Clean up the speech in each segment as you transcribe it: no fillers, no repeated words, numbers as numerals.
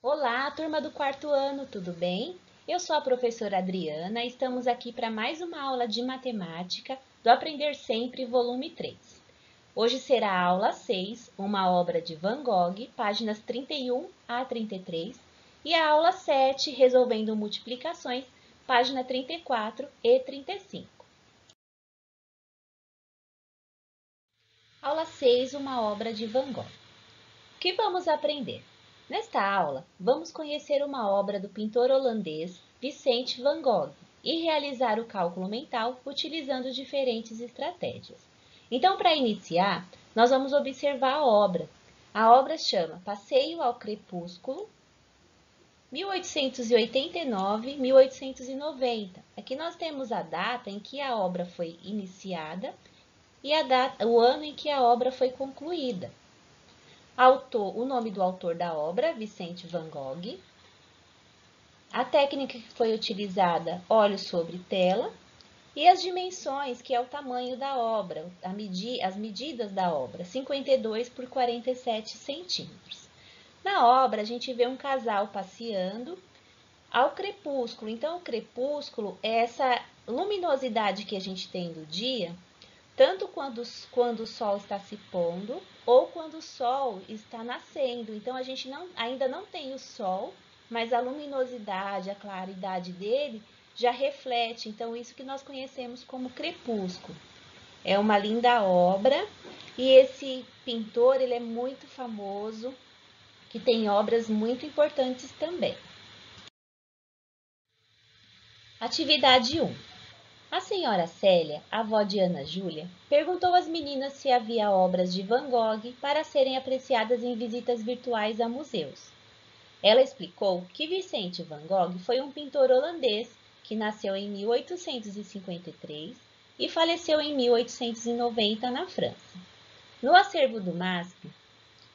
Olá, turma do quarto ano, tudo bem? Eu sou a professora Adriana e estamos aqui para mais uma aula de matemática do Aprender Sempre, volume 3. Hoje será a aula 6, uma obra de Van Gogh, páginas 31 a 33, e a aula 7, resolvendo multiplicações, página 34 e 35. Aula 6, uma obra de Van Gogh. O que vamos aprender? Nesta aula, vamos conhecer uma obra do pintor holandês Vincent van Gogh e realizar o cálculo mental utilizando diferentes estratégias. Então, para iniciar, nós vamos observar a obra. A obra chama Passeio ao Crepúsculo, 1889-1890. Aqui nós temos a data em que a obra foi iniciada e o ano em que a obra foi concluída. O nome do autor da obra, Vincent van Gogh. A técnica que foi utilizada, óleo sobre tela. E as dimensões, que é o tamanho da obra, as medidas da obra, 52 por 47 centímetros. Na obra, a gente vê um casal passeando ao crepúsculo. Então, o crepúsculo é essa luminosidade que a gente tem do dia, tanto quando o sol está se pondo ou quando o sol está nascendo. Então, a gente ainda não tem o sol, mas a luminosidade, a claridade dele já reflete. Então, isso que nós conhecemos como crepúsculo. É uma linda obra e esse pintor ele é muito famoso, que tem obras muito importantes também. Atividade 1. A senhora Célia, avó de Ana Júlia, perguntou às meninas se havia obras de Van Gogh para serem apreciadas em visitas virtuais a museus. Ela explicou que Vicente van Gogh foi um pintor holandês que nasceu em 1853 e faleceu em 1890 na França. No acervo do MASP,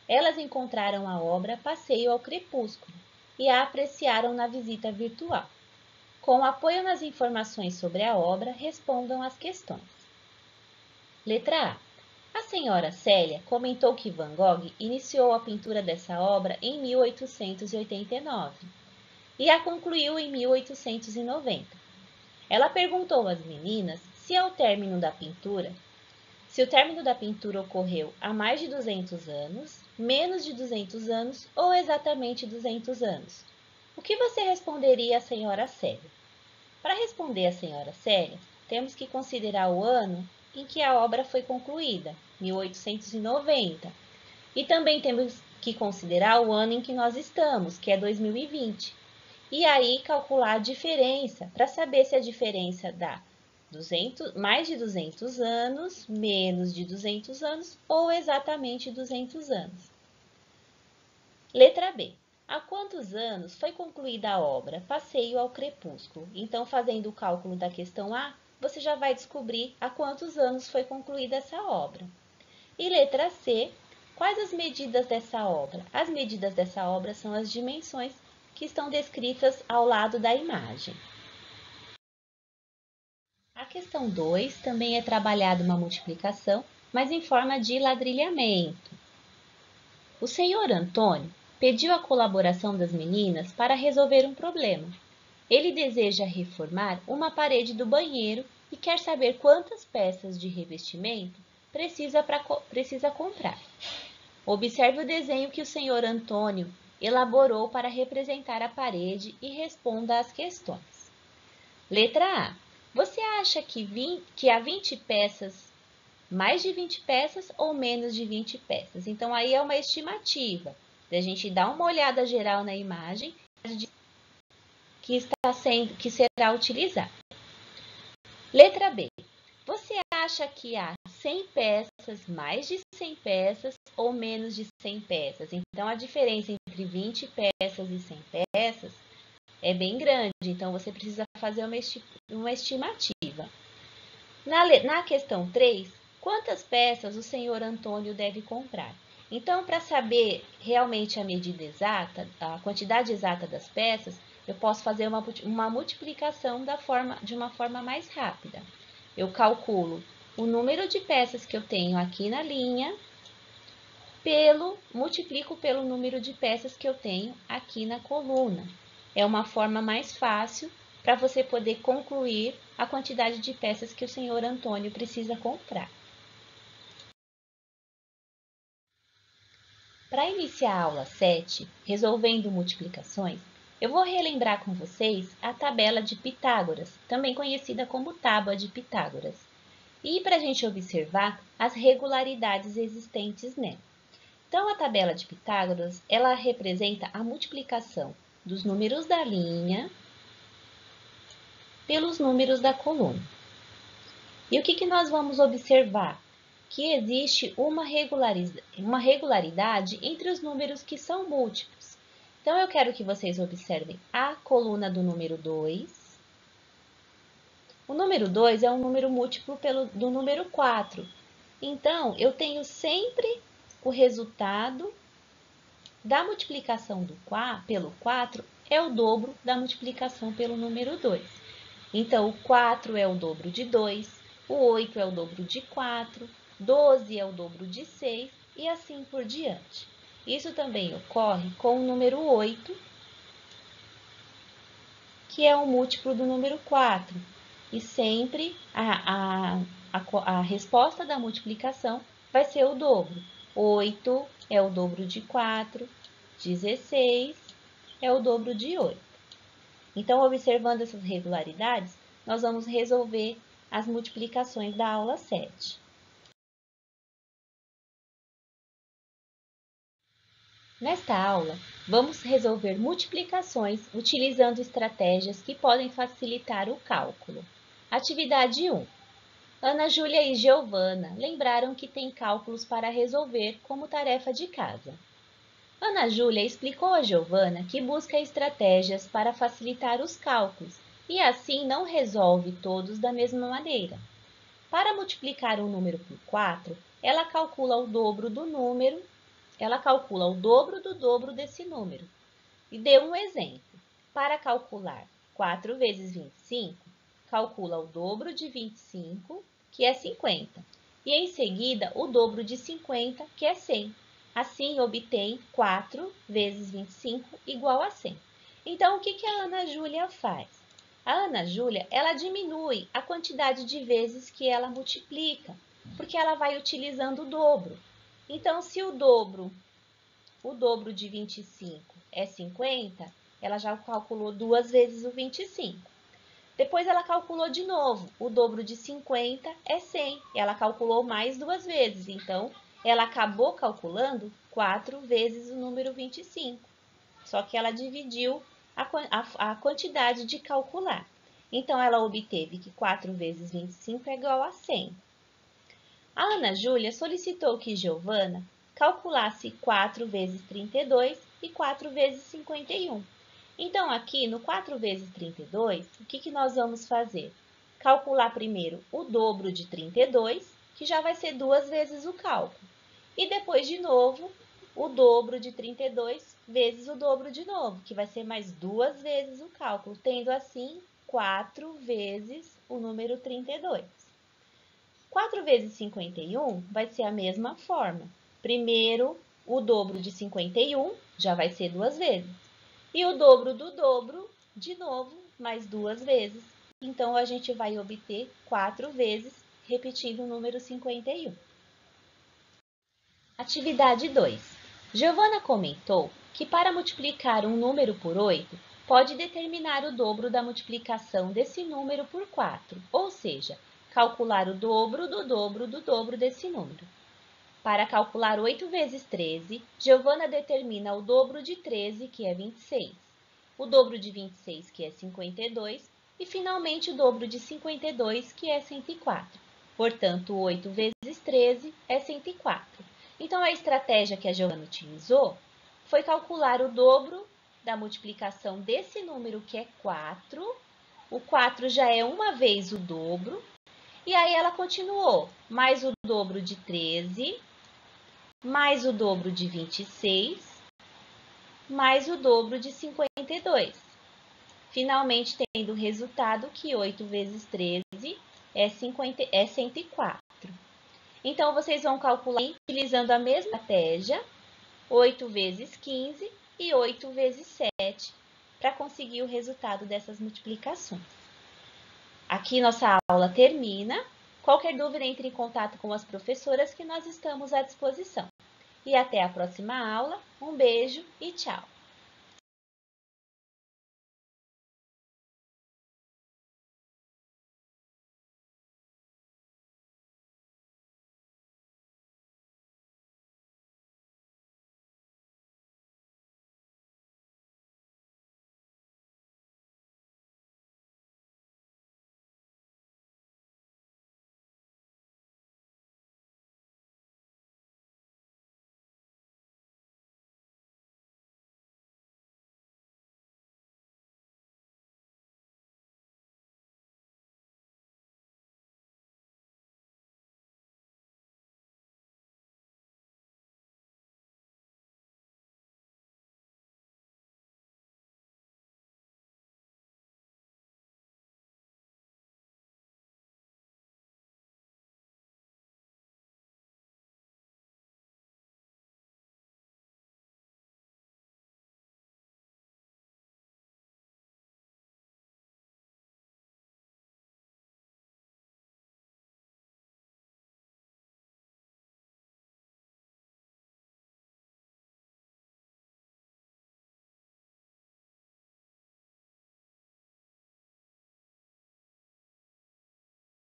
elas encontraram a obra Passeio ao Crepúsculo e a apreciaram na visita virtual. Com apoio nas informações sobre a obra, respondam às questões. Letra A. A senhora Célia comentou que Van Gogh iniciou a pintura dessa obra em 1889 e a concluiu em 1890. Ela perguntou às meninas se o término da pintura ocorreu há mais de 200 anos, menos de 200 anos ou exatamente 200 anos. O que você responderia à senhora Célia? Para responder à senhora Célia, temos que considerar o ano em que a obra foi concluída, 1890. E também temos que considerar o ano em que nós estamos, que é 2020. E aí calcular a diferença, para saber se a diferença dá mais de 200 anos, menos de 200 anos ou exatamente 200 anos. Letra B. Há quantos anos foi concluída a obra Passeio ao Crepúsculo? Então, fazendo o cálculo da questão A, você já vai descobrir há quantos anos foi concluída essa obra. E letra C, quais as medidas dessa obra? As medidas dessa obra são as dimensões que estão descritas ao lado da imagem. A questão 2 também é trabalhada uma multiplicação, mas em forma de ladrilhamento. O senhor Antônio pediu a colaboração das meninas para resolver um problema. Ele deseja reformar uma parede do banheiro e quer saber quantas peças de revestimento precisa comprar. Observe o desenho que o senhor Antônio elaborou para representar a parede e responda às questões. Letra A. Você acha que há 20 peças, mais de 20 peças ou menos de 20 peças? Então, aí é uma estimativa. A gente dá uma olhada geral na imagem que será utilizada. Letra B. Você acha que há 100 peças, mais de 100 peças ou menos de 100 peças? Então, a diferença entre 20 peças e 100 peças é bem grande. Então, você precisa fazer uma estimativa. Na questão 3, quantas peças o senhor Antônio deve comprar? Então, para saber realmente a medida exata, a quantidade exata das peças, eu posso fazer uma multiplicação de uma forma mais rápida. Eu calculo o número de peças que eu tenho aqui na linha multiplico pelo número de peças que eu tenho aqui na coluna. É uma forma mais fácil para você poder concluir a quantidade de peças que o senhor Antônio precisa comprar. Para iniciar a aula 7, resolvendo multiplicações, eu vou relembrar com vocês a tabela de Pitágoras, também conhecida como tábua de Pitágoras, e para a gente observar as regularidades existentes nela. Então, a tabela de Pitágoras, ela representa a multiplicação dos números da linha pelos números da coluna. E o que nós vamos observar? Que existe uma regularidade entre os números que são múltiplos. Então, eu quero que vocês observem a coluna do número 2. O número 2 é um número múltiplo do número 4. Então, eu tenho sempre o resultado da multiplicação pelo 4 é o dobro da multiplicação pelo número 2. Então, o 4 é o dobro de 2, o 8 é o dobro de 4, 12 é o dobro de 6 e assim por diante. Isso também ocorre com o número 8, que é o múltiplo do número 4. E sempre a resposta da multiplicação vai ser o dobro. 8 é o dobro de 4, 16 é o dobro de 8. Então, observando essas regularidades, nós vamos resolver as multiplicações da aula 7. Nesta aula, vamos resolver multiplicações utilizando estratégias que podem facilitar o cálculo. Atividade 1. Ana Júlia e Giovana lembraram que têm cálculos para resolver como tarefa de casa. Ana Júlia explicou a Giovana que busca estratégias para facilitar os cálculos e assim não resolve todos da mesma maneira. Para multiplicar um número por 4, ela calcula o dobro do dobro desse número. E deu um exemplo. Para calcular 4 vezes 25, calcula o dobro de 25, que é 50, e em seguida o dobro de 50, que é 100. Assim, obtém 4 vezes 25 igual a 100. Então, o que a Ana Júlia faz? A Ana Júlia, ela diminui a quantidade de vezes que ela multiplica, porque ela vai utilizando o dobro. Então, se o dobro de 25 é 50, ela já calculou 2 vezes o 25. Depois ela calculou de novo, o dobro de 50 é 100, ela calculou mais 2 vezes, então ela acabou calculando 4 vezes o número 25, só que ela dividiu a quantidade de calcular. Então, ela obteve que 4 vezes 25 é igual a 100. A Ana Júlia solicitou que Giovana calculasse 4 vezes 32 e 4 vezes 51. Então, aqui no 4 vezes 32, o que nós vamos fazer? Calcular primeiro o dobro de 32, que já vai ser 2 vezes o cálculo. E depois, de novo, o dobro de 32 vezes o dobro de novo, que vai ser mais 2 vezes o cálculo, tendo assim 4 vezes o número 32. 4 vezes 51 vai ser a mesma forma. Primeiro, o dobro de 51 já vai ser 2 vezes. E o dobro do dobro, de novo, mais 2 vezes. Então, a gente vai obter 4 vezes, repetindo o número 51. Atividade 2. Giovana comentou que para multiplicar um número por 8, pode determinar o dobro da multiplicação desse número por 4, ou seja, calcular o dobro do dobro do dobro desse número. Para calcular 8 vezes 13, Giovana determina o dobro de 13, que é 26, o dobro de 26, que é 52, e finalmente o dobro de 52, que é 104. Portanto, 8 vezes 13 é 104. Então, a estratégia que a Giovana utilizou foi calcular o dobro da multiplicação desse número, que é 4. O 4 já é uma vez o dobro. E aí, ela continuou, mais o dobro de 13, mais o dobro de 26, mais o dobro de 52. Finalmente, tendo o resultado que 8 vezes 13 é 104. Então, vocês vão calcular utilizando a mesma estratégia, 8 vezes 15 e 8 vezes 7, para conseguir o resultado dessas multiplicações. Aqui nossa aula termina. Qualquer dúvida, entre em contato com as professoras que nós estamos à disposição. E até a próxima aula. Um beijo e tchau!